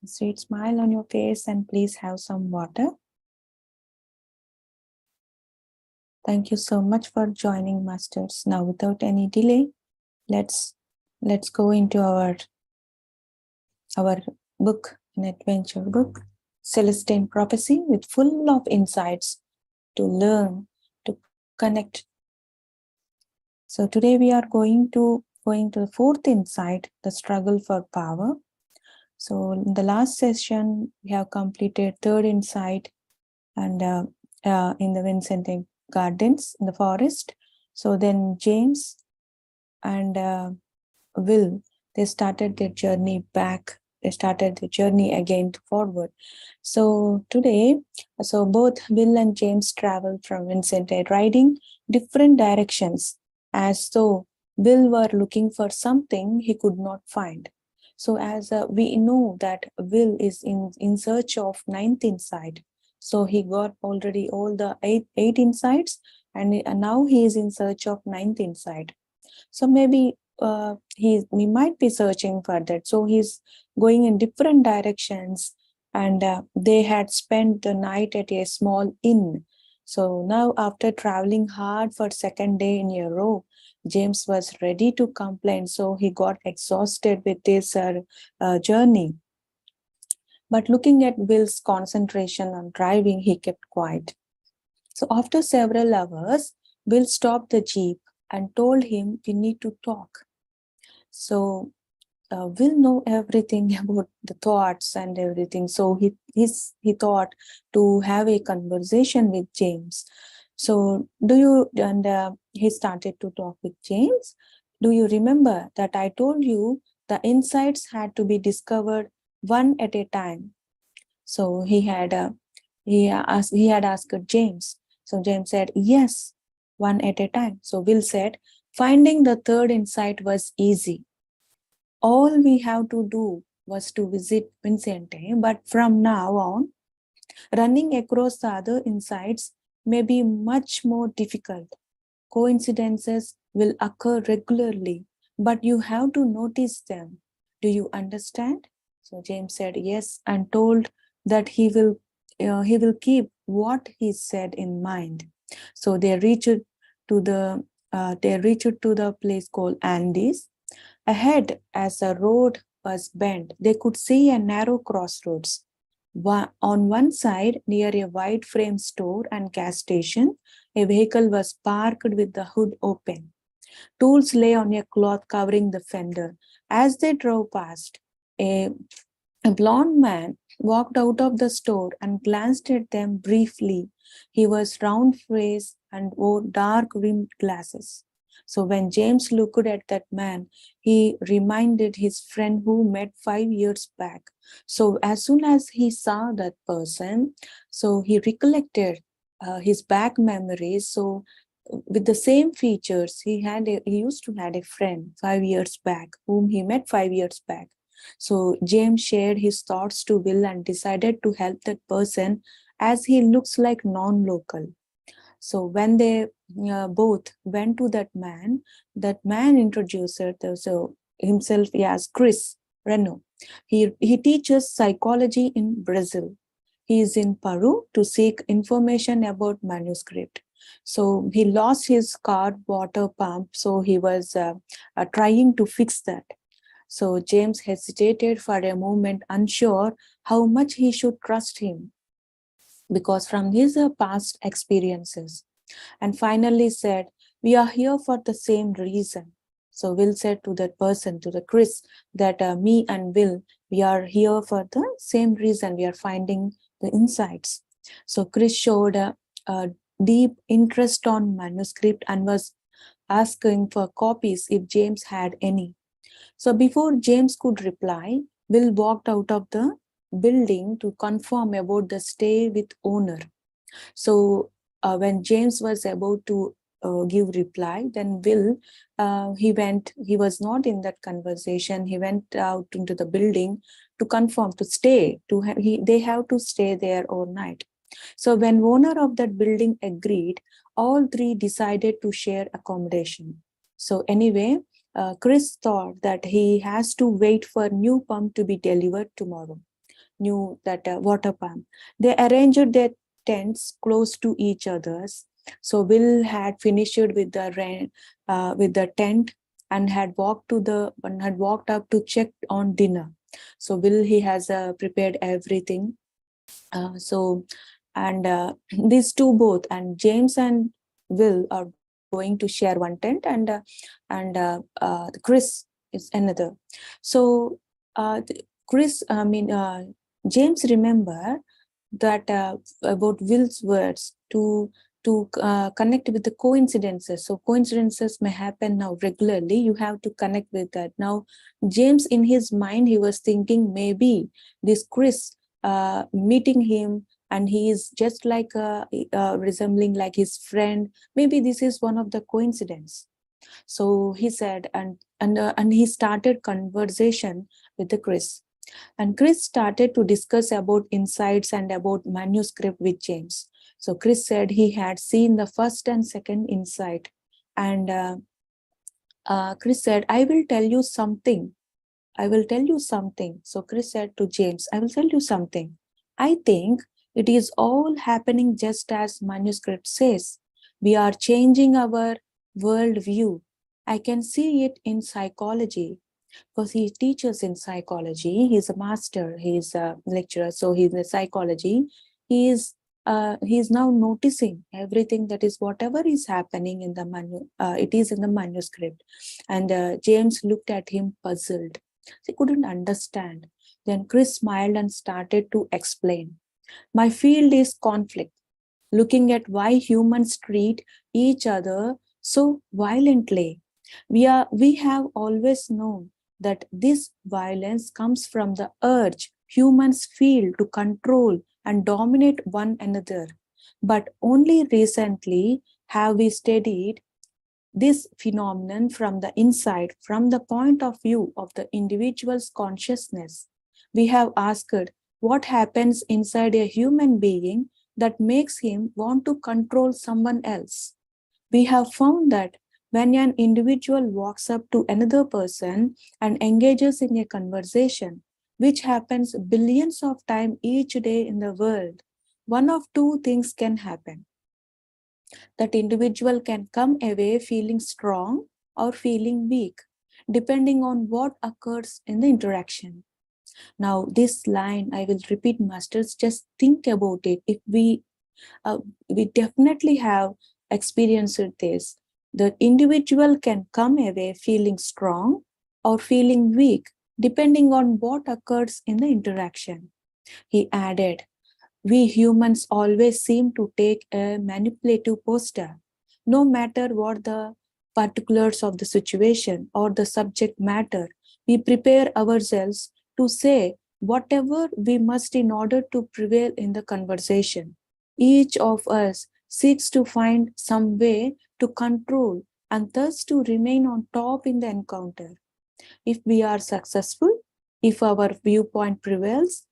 Sweet smile on your face and please have some water. Thank you so much for joining, Masters. Now, without any delay, let's go into our book, an adventure book, Celestine Prophecy, with full of insights to learn, to connect. So today we are going to the fourth insight, the struggle for power. So in the last session, we have completed third insight, and in the Vincent Gardens in the forest. So then James and Will, they started their journey back. They started the journey again forward. So today, so both Will and James traveled from Vincent, riding different directions, as though Will were looking for something he could not find. So as we know that Will is in search of ninth insight. So he got already all the eight insights, and now he is in search of ninth insight. So maybe he might be searching for that. So he's going in different directions, and they had spent the night at a small inn. So now, after traveling hard for second day in a row, James was ready to complain. So he got exhausted with this journey. But looking at Will's concentration on driving, he kept quiet. So after several hours, Will stopped the jeep and told him, "We need to talk." So Will know everything about the thoughts and everything. So he thought to have a conversation with James. So he started to talk with James. "Do you remember that I told you the insights had to be discovered one at a time?" So he had asked James. So James said, "Yes, one at a time." So Will said, "Finding the third insight was easy. All we have to do was to visit Vincente, but from now on, running across the other insights may be much more difficult. Coincidences will occur regularly, but you have to notice them. Do you understand?" So James said yes, and told that he will keep what he said in mind. So they reached to the place called Andes. Ahead, as the road was bent, they could see a narrow crossroads. On one side, near a wide frame store and gas station, a vehicle was parked with the hood open. Tools lay on a cloth covering the fender. As they drove past, a blond man walked out of the store and glanced at them briefly. He was round-faced and wore dark-rimmed glasses. So when James looked at that man, he reminded his friend who met 5 years back. So as soon as he saw that person, so he recollected his back memories. So with the same features, he used to had a friend 5 years back whom he met 5 years back. So James shared his thoughts to Will and decided to help that person, as he looks like non-local. So when they both went to that man introduced himself as Chris Reno. He teaches psychology in Brazil. He is in Peru to seek information about manuscript. So he lost his car water pump, so he was trying to fix that. So James hesitated for a moment, unsure how much he should trust him, because from his past experiences, and finally said, "We are here for the same reason." So Will said to that person, to the Chris, that me and Will, we are here for the same reason. We are finding the insights. So Chris showed a deep interest on manuscript and was asking for copies if James had any. So before James could reply, Will walked out of the building to confirm about the stay with owner. So when James was about to give reply, then Will, he was not in that conversation. He went out into the building to confirm, to stay, they have to stay there all night. So when owner of that building agreed, all three decided to share accommodation. So anyway, Chris thought that he has to wait for new pump to be delivered tomorrow. water pump. They arranged their tents close to each other's. So Will had finished with the tent and had walked up to check on dinner. So Will, he has prepared everything. So and these two both, and James and Will are going to share one tent, and Chris is another. So Chris, James remember that about Will's words to connect with the coincidences. So coincidences may happen now regularly. You have to connect with that. Now, James, in his mind, he was thinking maybe this Chris meeting him, and he is just like resembling like his friend. Maybe this is one of the coincidence. So he said, and he started conversation with the Chris. And Chris started to discuss about insights and about manuscript with James. So Chris said he had seen the first and second insight. And Chris said, I will tell you something. I will tell you something. So Chris said to James, I will tell you something. I think it is all happening just as manuscript says. We are changing our worldview. I can see it in psychology, because he teaches in psychology. He's a master, he's a lecturer, so he's in psychology. He is now noticing everything, that is whatever is happening in the it is in the manuscript. And James looked at him puzzled. He couldn't understand. Then Chris smiled and started to explain. My field is conflict, looking at why humans treat each other so violently. We have always known that this violence comes from the urge humans feel to control and dominate one another. But only recently have we studied this phenomenon from the inside, from the point of view of the individual's consciousness. We have asked what happens inside a human being that makes him want to control someone else. We have found that when an individual walks up to another person and engages in a conversation, which happens billions of times each day in the world, one of two things can happen. That individual can come away feeling strong or feeling weak, depending on what occurs in the interaction. Now, this line, I will repeat, masters, just think about it. If we definitely have experienced this. The individual can come away feeling strong or feeling weak, depending on what occurs in the interaction. He added, we humans always seem to take a manipulative posture, no matter what the particulars of the situation or the subject matter. We prepare ourselves to say whatever we must in order to prevail in the conversation. Each of us seeks to find some way to control and thus to remain on top in the encounter. If we are successful, if our viewpoint prevails,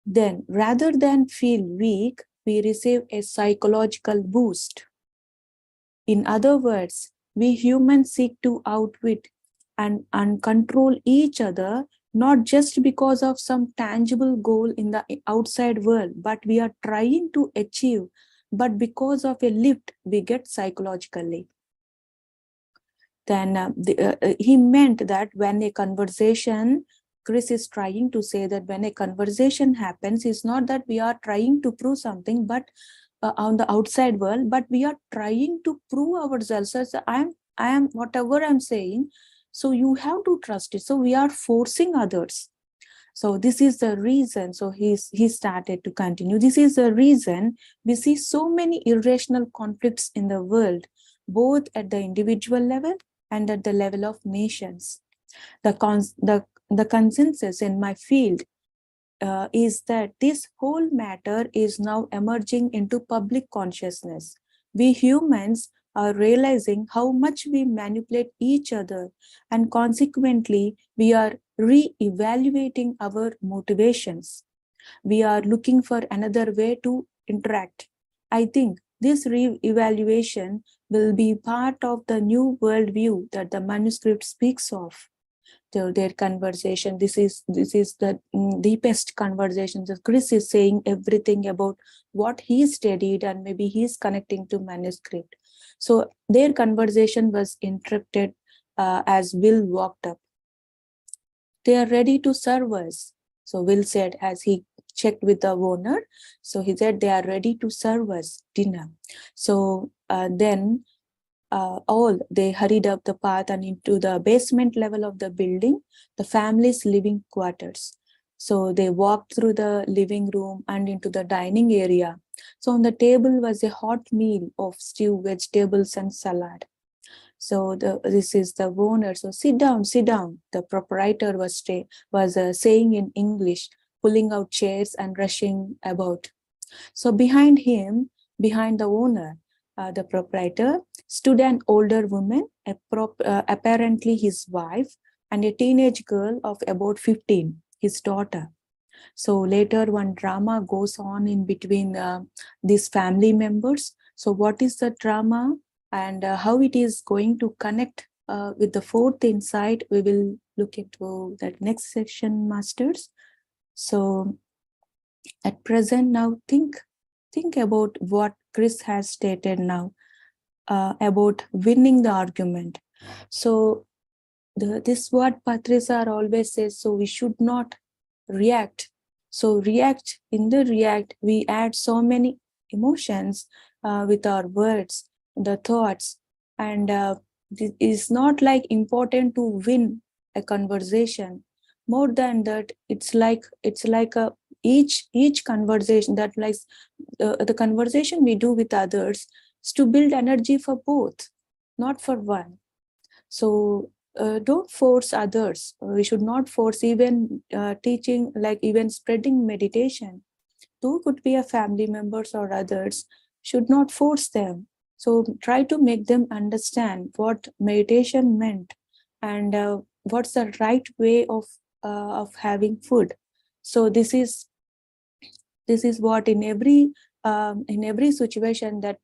then rather than feel weak, we receive a psychological boost. In other words, we humans seek to outwit and control each other, not just because of some tangible goal in the outside world, but we are trying to achieve, but because of a lift we get psychologically. Then he meant that when a conversation, Chris is trying to say that when a conversation happens, it's not that we are trying to prove something, but on the outside world, but we are trying to prove ourselves as I am whatever I'm saying. So you have to trust it. So we are forcing others. So this is the reason. So he started to continue. This is the reason we see so many irrational conflicts in the world, both at the individual level and at the level of nations. The consensus in my field is that this whole matter is now emerging into public consciousness. We humans are realizing how much we manipulate each other, and consequently, we are re-evaluating our motivations. We are looking for another way to interact. I think this re-evaluation will be part of the new worldview that the manuscript speaks of. their conversation. This is the deepest conversation. So Chris is saying everything about what he studied, and maybe he's connecting to manuscript. So their conversation was interrupted as Will walked up. They are ready to serve us. So Will said as he checked with the owner. So he said they are ready to serve us dinner. So then all they hurried up the path and into the basement level of the building, the family's living quarters. So they walked through the living room and into the dining area. So on the table was a hot meal of stew, vegetables, and salad. So this is the owner. So sit down, sit down. The proprietor was saying in English, pulling out chairs and rushing about. So behind him, behind the owner, the proprietor, stood an older woman, apparently his wife, and a teenage girl of about 15, his daughter. So later one drama goes on in between these family members. So what is the drama and how it is going to connect with the fourth insight, we will look into that next section, masters. So at present now think about what Chris has stated now about winning the argument. So this what Patricia always says, so we should not react. So in the react, we add so many emotions with our words, the thoughts, and it is not like important to win a conversation. More than that, it's like a each conversation that like the conversation we do with others is to build energy for both, not for one. So don't force others. We should not force even teaching, like even spreading meditation. Two could be a family members or others, should not force them. So try to make them understand what meditation meant and what's the right way of having food. So this is what in every situation that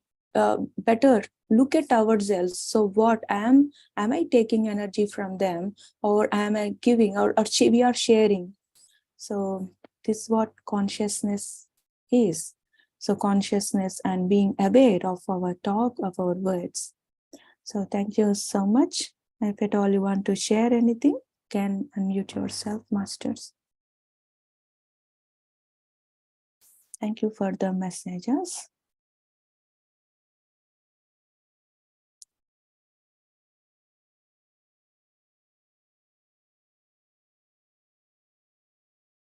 better look at ourselves. So what am I taking energy from them, or am I giving, or we are sharing? So this is what consciousness is. So consciousness and being aware of our talk, of our words. So thank you so much. If at all you want to share anything, can unmute yourself, masters. Thank you for the messages.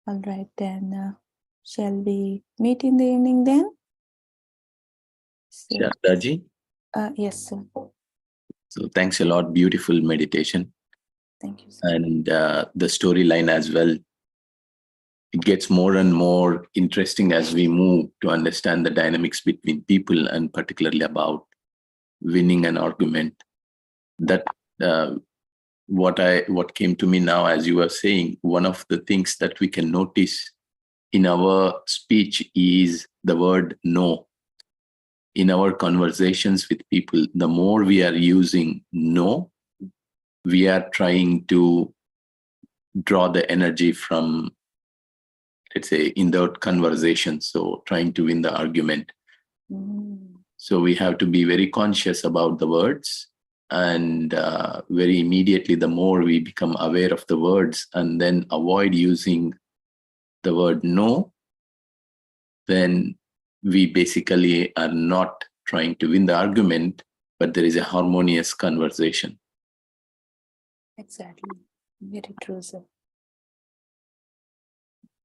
All right, then shall we meet in the evening then? So, Sarada. Yes, sir. So thanks a lot. Beautiful meditation. Thank you, sir. And the storyline as well. It gets more and more interesting as we move to understand the dynamics between people, and particularly about winning an argument. That what came to me now as you were saying, one of the things that we can notice in our speech is the word no. In our conversations with people, the more we are using no, we are trying to draw the energy from, let's say, in the conversation. So trying to win the argument. So we have to be very conscious about the words, and very immediately, the more we become aware of the words and then avoid using the word no, then we basically are not trying to win the argument, but there is a harmonious conversation. Exactly. Very true, sir.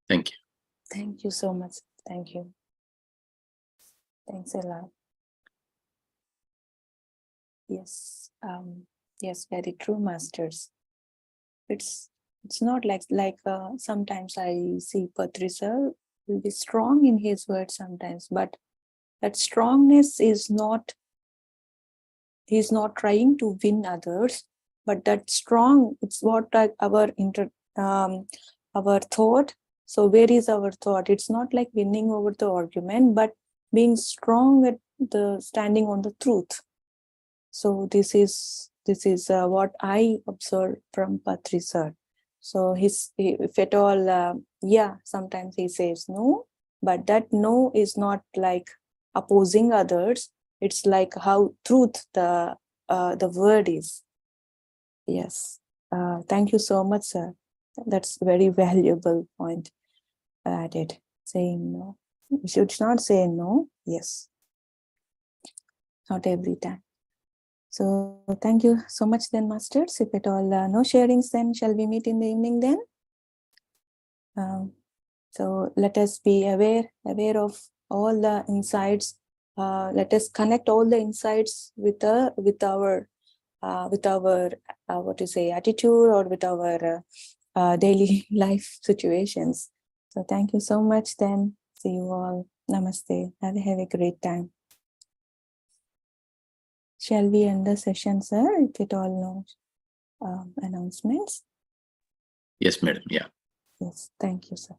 Thank you. Thank you so much. Thank you. Thanks a lot. Yes. Yes, very true, masters. It's not like sometimes I see Patricia will be strong in his words sometimes, but that strongness is not, he's not trying to win others, but that strong, it's what our thought. So where is our thought? It's not like winning over the argument, but being strong at the standing on the truth. So this is what I observed from Patricia. So if at all, yeah, sometimes he says no, but that no is not like opposing others. It's like how truth the word is. Yes. Thank you so much, sir. That's very valuable point added. Saying no. You should not say no. Yes. Not every time. So thank you so much then, masters. If at all no sharings, then shall we meet in the evening then? So let us be aware of all the insights. Let us connect all the insights with our what to say, attitude, or with our daily life situations. So thank you so much then. See you all. Namaste. Have a great time. Shall we end the session, sir? If it all no announcements. Yes, madam. Yeah. Yes. Thank you, sir.